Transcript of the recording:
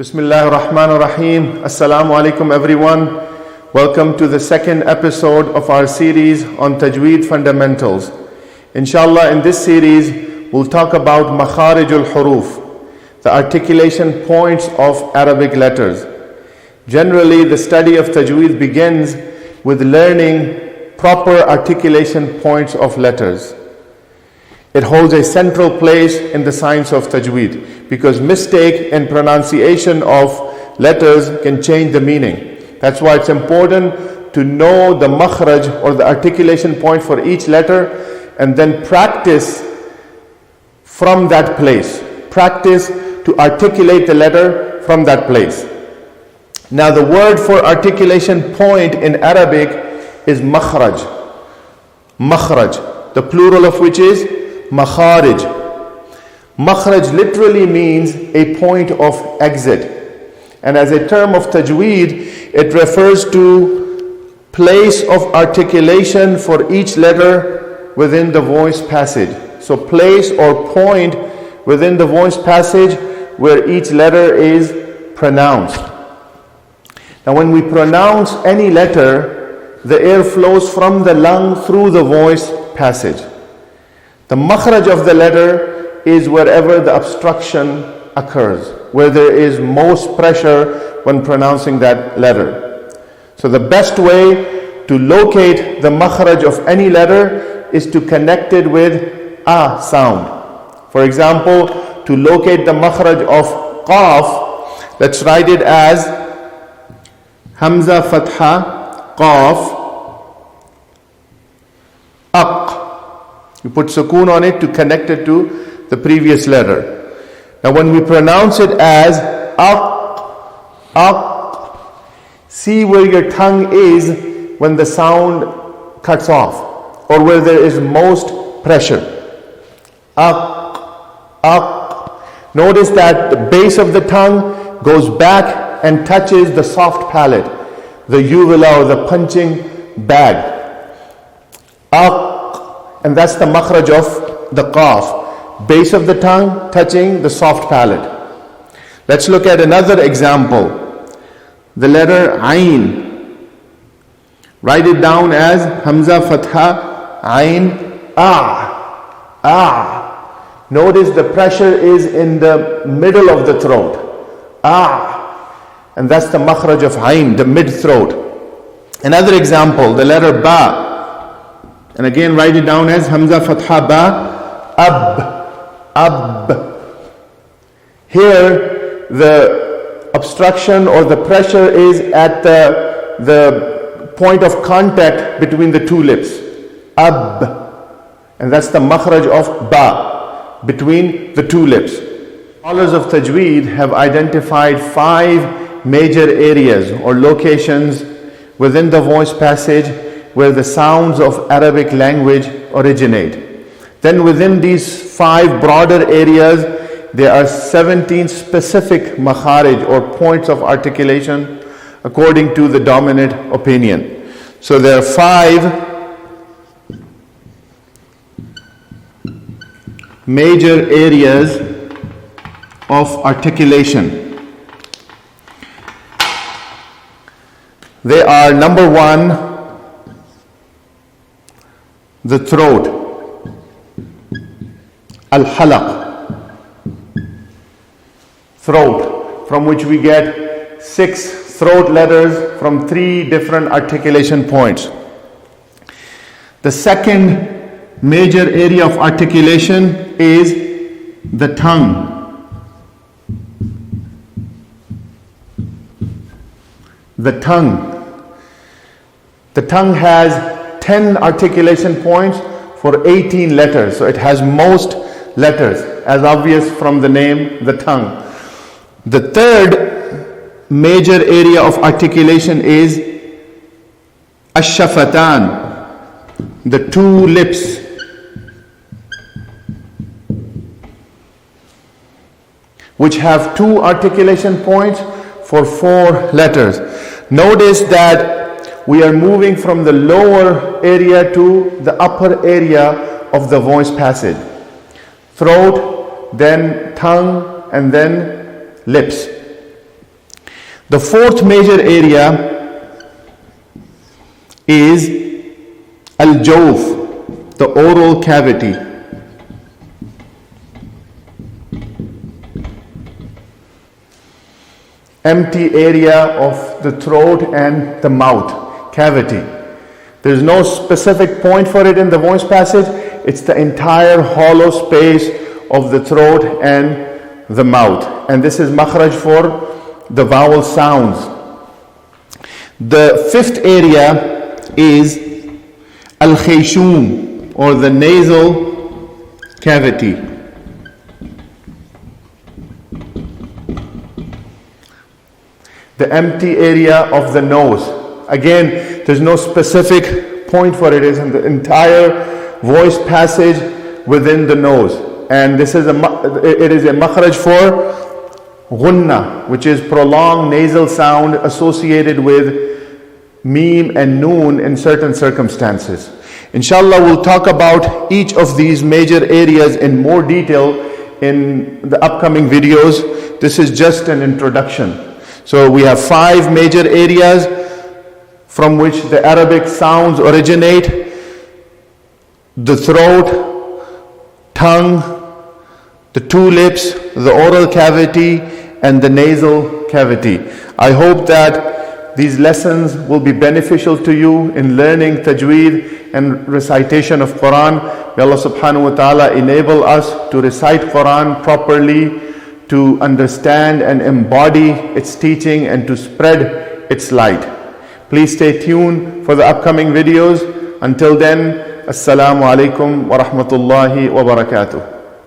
Bismillah ar-Rahman ar-Rahim. Assalamu alaikum everyone. Welcome to the second episode of our series on Tajweed fundamentals. Inshallah, in this series, we'll talk about Makharij al-Huruf, the articulation points of Arabic letters. Generally, the study of Tajweed begins with learning proper articulation points of letters. It holds a central place in the science of Tajweed because mistake in pronunciation of letters can change the meaning. That's why it's important to know the Makhraj or the articulation point for each letter and then practice from that place. Practice to articulate the letter from that place. Now the word for articulation point in Arabic is Makhraj. Makhraj, the plural of which is Makharij. Makhraj literally means a point of exit. And as a term of Tajweed, it refers to place of articulation for each letter within the voice passage. So place or point within the voice passage where each letter is pronounced. Now when we pronounce any letter, the air flows from the lung through the voice passage. The makhraj of the letter is wherever the obstruction occurs, where there is most pressure when pronouncing that letter. So the best way to locate the makhraj of any letter is to connect it with a sound. For example, to locate the makhraj of qaf, let's write it as hamza fatha qaf aq. You put sukoon on it to connect it to the previous letter. Now when we pronounce it as aq, see where your tongue is when the sound cuts off or where there is most pressure. Aq. Notice that the base of the tongue goes back and touches the soft palate, the uvula or the punching bag. Aq. And that's the makhraj of the qaf. Base of the tongue touching the soft palate. Let's look at another example. The letter ayn. Write it down as hamza fatha ayn a. Notice the pressure is in the middle of the throat. And that's the makhraj of ayn, the mid throat. Another example, the letter ba. And again, write it down as hamza fatha ba, ab. Here, the obstruction or the pressure is at the point of contact between the two lips. Ab. And that's the makhraj of ba, between the two lips. Scholars of Tajweed have identified 5 major areas or locations within the voice passage where the sounds of Arabic language originate. Then within these 5 broader areas, there are 17 specific makharij or points of articulation according to the dominant opinion. So there are 5 major areas of articulation. They are number 1, the throat, al-halaq, throat, from which we get 6 throat letters from 3 different articulation points. The second major area of articulation is the tongue. The tongue has 10 articulation points for 18 letters. So it has most letters, as obvious from the name, the tongue. The third major area of articulation is ash-shafatan, the 2 lips. Which have 2 articulation points for 4 letters. Notice that we are moving from the lower area to the upper area of the voice passage. Throat, then tongue, and then lips. The fourth major area is Al-Jawf, the oral cavity. Empty area of the throat and the mouth, cavity. There's no specific point for it in the voice passage. It's the entire hollow space of the throat and the mouth. And this is makhraj for the vowel sounds. The fifth area is Al-Khayshum, or the nasal cavity. The empty area of the nose. Again, there's no specific point for it. It's in the entire voice passage within the nose. And it is a makhraj for ghunna, which is prolonged nasal sound associated with meme and noon in certain circumstances. Inshallah, we'll talk about each of these major areas in more detail in the upcoming videos. This is just an introduction. So we have 5 major areas from which the Arabic sounds originate: the throat, tongue, the 2 lips, the oral cavity, and the nasal cavity. I hope that these lessons will be beneficial to you in learning tajweed and recitation of Quran. May Allah subhanahu wa ta'ala enable us to recite Quran properly, to understand and embody its teaching, and to spread its light. Please stay tuned for the upcoming videos. Until then, Assalamu alaikum wa rahmatullahi wa barakatuh.